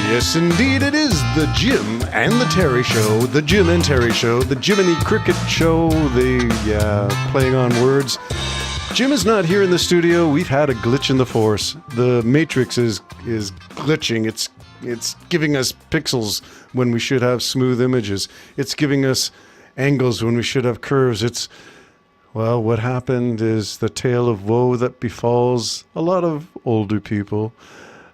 Yes, indeed, it is the Jim and the Terry Show, the Jim and Terry Show, the Jiminy Cricket Show, playing on words. Jim is not here in the studio. We've had a glitch in the force. The Matrix is glitching. It's giving us pixels when we should have smooth images. It's giving us angles when we should have curves. Well, what happened is the tale of woe that befalls a lot of older people.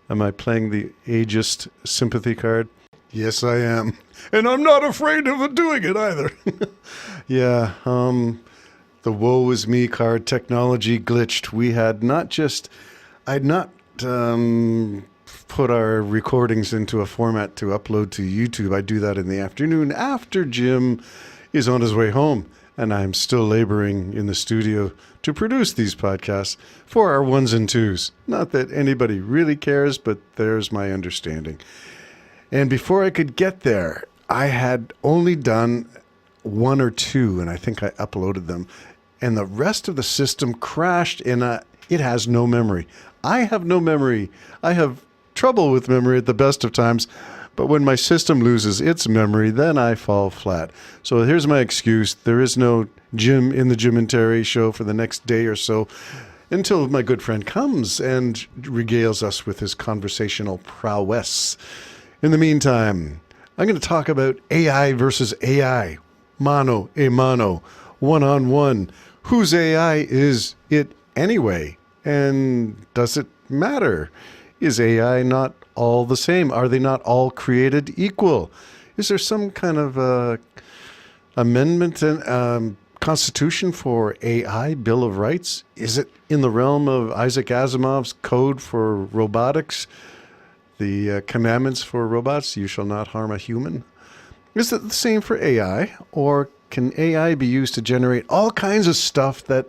Am I playing the ageist sympathy card? Yes, I am. And I'm not afraid of doing it either. Yeah, the woe is me card technology glitched. I'd not put our recordings into a format to upload to YouTube. I do that in the afternoon after Jim is on his way home. And I'm still laboring in the studio to produce these podcasts for our ones and twos. Not that anybody really cares, but there's my understanding. And before I could get there, I had only done one or two, and I think I uploaded them. And the rest of the system crashed, and it has no memory. I have no memory. I have trouble with memory at the best of times. But when my system loses its memory, then I fall flat. So here's my excuse. There is no Jim in the Jim and Terry Show for the next day or so until my good friend comes and regales us with his conversational prowess. In the meantime, I'm going to talk about AI versus AI. Mano a mano. One-on-one. Whose AI is it anyway? And does it matter? Is AI not all the same? Are they not all created equal? Is there some kind of amendment and constitution for AI, Bill of Rights? Is it in the realm of Isaac Asimov's code for robotics? The commandments for robots, you shall not harm a human. Is it the same for AI? Or can AI be used to generate all kinds of stuff that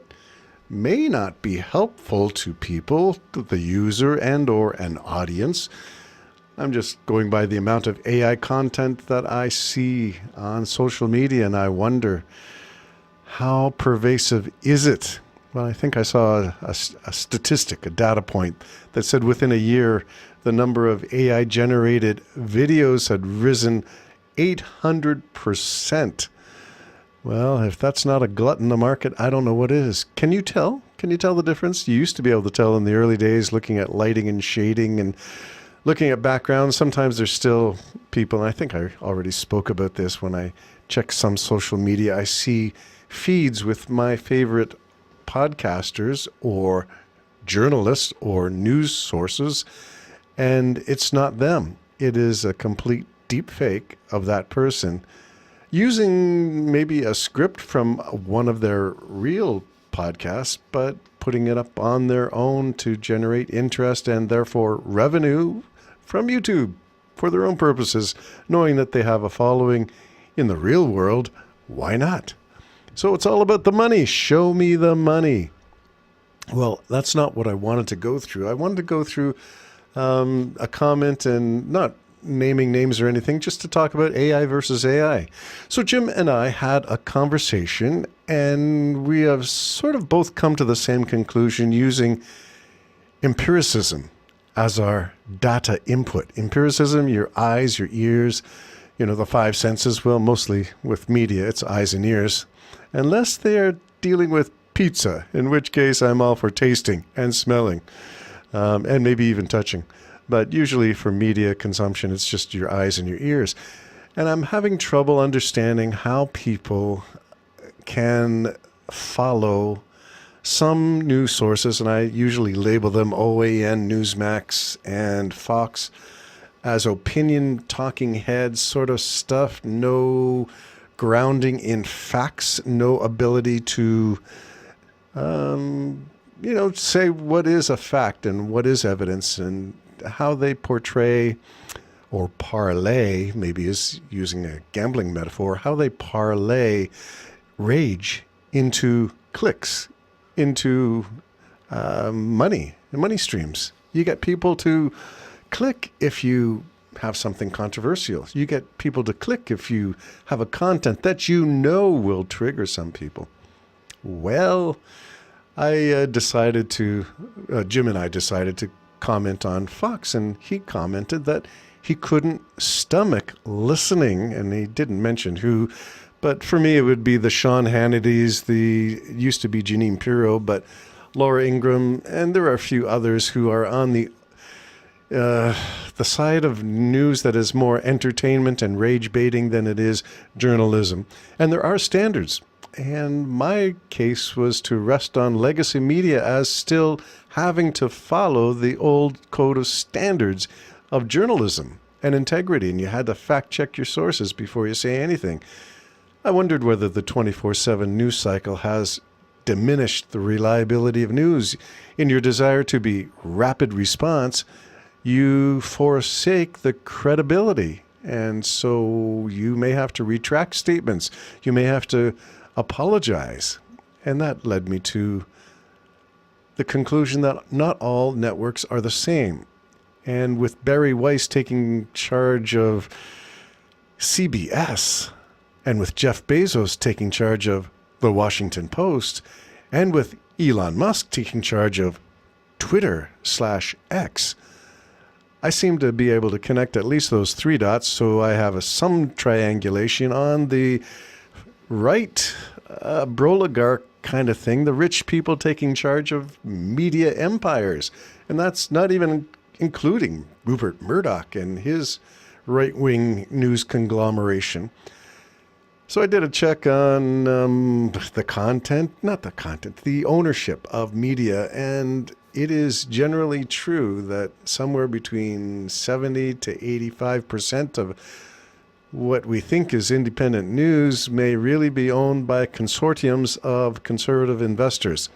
may not be helpful to people, the user and or an audience? I'm just going by the amount of AI content that I see on social media, and I wonder, how pervasive is it? Well, I think I saw a statistic, a data point, that said within a year, the number of AI-generated videos had risen 800%. Well, if that's not a glut in the market, I don't know what is. Can you tell? Can you tell the difference? You used to be able to tell in the early days, looking at lighting and shading and looking at backgrounds. Sometimes there's still people, and I think I already spoke about this when I check some social media. I see feeds with my favorite podcasters or journalists or news sources, and it's not them. It is a complete deep fake of that person, using maybe a script from one of their real podcasts, but putting it up on their own to generate interest and therefore revenue from YouTube for their own purposes, knowing that they have a following in the real world. Why not? So it's all about the money. Show me the money. Well, that's not what I wanted to go through. I wanted to go through a comment, and not naming names or anything, just to talk about AI versus AI. So Jim and I had a conversation, and we have sort of both come to the same conclusion using empiricism as our data input. Empiricism, your eyes, your ears, the five senses. Well, mostly with media, it's eyes and ears, unless they're dealing with pizza, in which case I'm all for tasting and smelling, and maybe even touching. But usually for media consumption, it's just your eyes and your ears. And I'm having trouble understanding how people can follow some news sources, and I usually label them OAN, Newsmax, and Fox, as opinion talking heads sort of stuff. No grounding in facts, no ability to say what is a fact and what is evidence, and how they portray or parlay, maybe is using a gambling metaphor, how they parlay rage into clicks, into money streams. You get people to click if you have something controversial. You get people to click if you have a content that will trigger some people. Well, Jim and I decided to comment on Fox, and he commented that he couldn't stomach listening, and he didn't mention who, but for me it would be the Sean Hannitys, used to be Jeanine Pirro, but Laura Ingraham, and there are a few others who are on the side of news that is more entertainment and rage baiting than it is journalism. And there are standards. And my case was to rest on legacy media as still having to follow the old code of standards of journalism and integrity. And you had to fact check your sources before you say anything. I wondered whether the 24/7 news cycle has diminished the reliability of news. In your desire to be rapid response, you forsake the credibility. And so you may have to retract statements. You may have to apologize. And that led me to the conclusion that not all networks are the same. And with Barry Weiss taking charge of CBS, and with Jeff Bezos taking charge of the Washington Post, and with Elon Musk taking charge of Twitter/X, I seem to be able to connect at least those three dots, so I have some triangulation on the right broligarch kind of thing, the rich people taking charge of media empires. And that's not even including Rupert Murdoch and his right-wing news conglomeration. So I did a check on the ownership of media, and it is generally true that somewhere between 70 to 85% of what we think is independent news may really be owned by consortiums of conservative investors.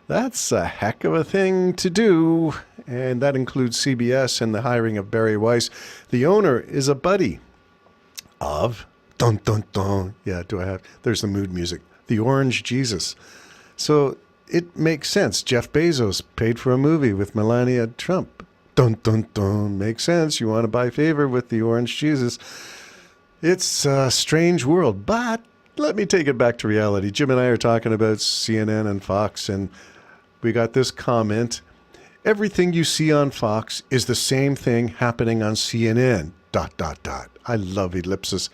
That's a heck of a thing to do, and that includes CBS and the hiring of Barry Weiss. The owner is a buddy of, dun dun dun, yeah, there's the mood music, the Orange Jesus. So it makes sense. Jeff Bezos paid for a movie with Melania Trump. Dun dun dun, makes sense. You want to buy favor with the Orange Jesus. It's a strange world, but let me take it back to reality. Jim and I are talking about CNN and Fox, and we got this comment. Everything you see on Fox is the same thing happening on CNN, ... I love ellipsis, ...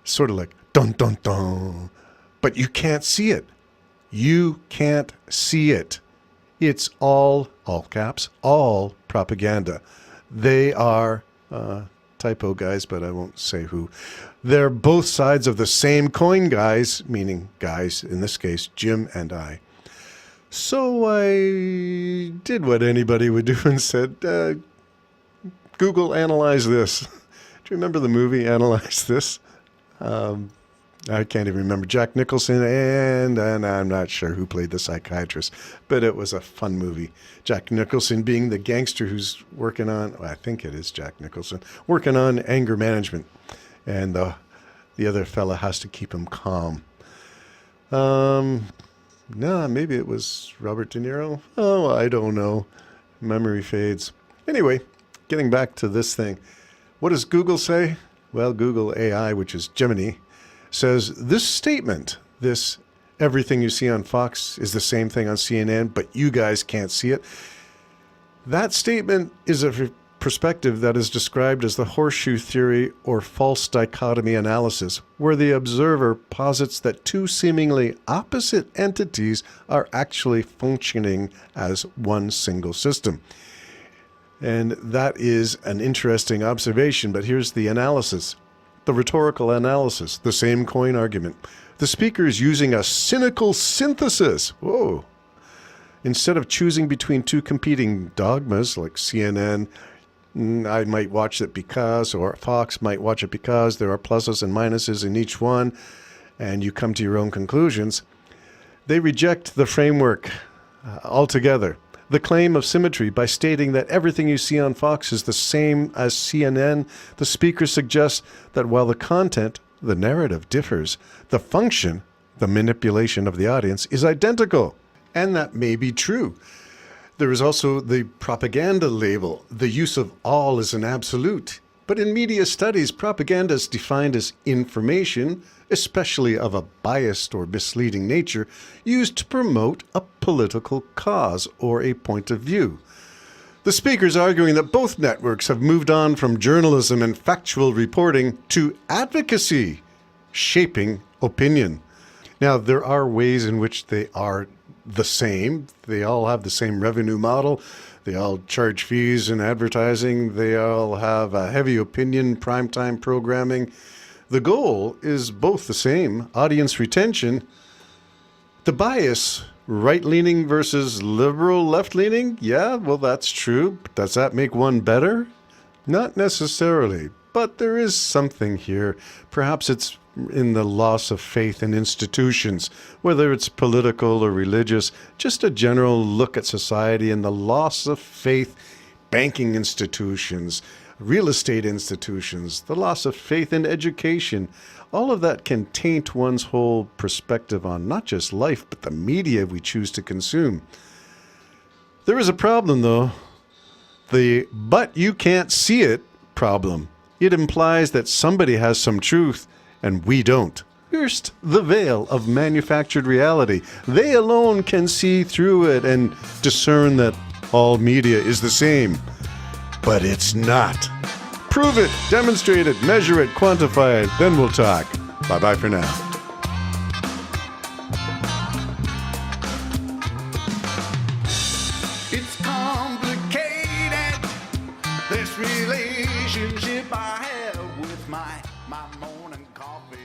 Sort of like, dun, dun, dun. But you can't see it. You can't see it. It's all caps, all propaganda. They are, typo guys, but I won't say who. They're both sides of the same coin, guys, meaning guys, in this case, Jim and I. So I did what anybody would do and said, Google, analyze this. Do you remember the movie Analyze This? I can't even remember. Jack Nicholson and I'm not sure who played the psychiatrist, but it was a fun movie. Jack Nicholson being the gangster who's working on, I think it is Jack Nicholson, working on anger management, and the other fella has to keep him calm. No, maybe it was Robert De Niro. Oh, I don't know. Memory fades. Anyway, getting back to this thing. What does Google say? Well, Google AI, which is Gemini, says this statement, this everything you see on Fox is the same thing on CNN, but you guys can't see it. That statement is a perspective that is described as the horseshoe theory or false dichotomy analysis, where the observer posits that two seemingly opposite entities are actually functioning as one single system. And that is an interesting observation, but here's the analysis. The rhetorical analysis, the same coin argument. The speaker is using a cynical synthesis. Whoa. Instead of choosing between two competing dogmas like CNN, I might watch it because, or Fox might watch it because, there are pluses and minuses in each one, and you come to your own conclusions. They reject the framework altogether. The claim of symmetry by stating that everything you see on Fox is the same as CNN, the speaker suggests that while the content, the narrative differs, the function, the manipulation of the audience, is identical. And that may be true. There is also the propaganda label. The use of all is an absolute. But in media studies, propaganda is defined as information, especially of a biased or misleading nature, used to promote a political cause or a point of view. The speaker's arguing that both networks have moved on from journalism and factual reporting to advocacy, shaping opinion. Now, there are ways in which they are the same. They all have the same revenue model. They all charge fees in advertising. They all have a heavy opinion primetime programming. The goal is both the same, audience retention. The bias, right-leaning versus liberal left-leaning? Yeah, well, that's true. But does that make one better? Not necessarily, but there is something here. Perhaps it's in the loss of faith in institutions, whether it's political or religious, just a general look at society and the loss of faith, banking institutions, real estate institutions, the loss of faith in education. All of that can taint one's whole perspective on not just life, but the media we choose to consume. There is a problem, though. The "but you can't see it" problem. It implies that somebody has some truth and we don't. Pierced the veil of manufactured reality. They alone can see through it and discern that all media is the same. But it's not. Prove it, demonstrate it, measure it, quantify it, then we'll talk. Bye-bye for now. It's complicated, this relationship I have with my morning coffee.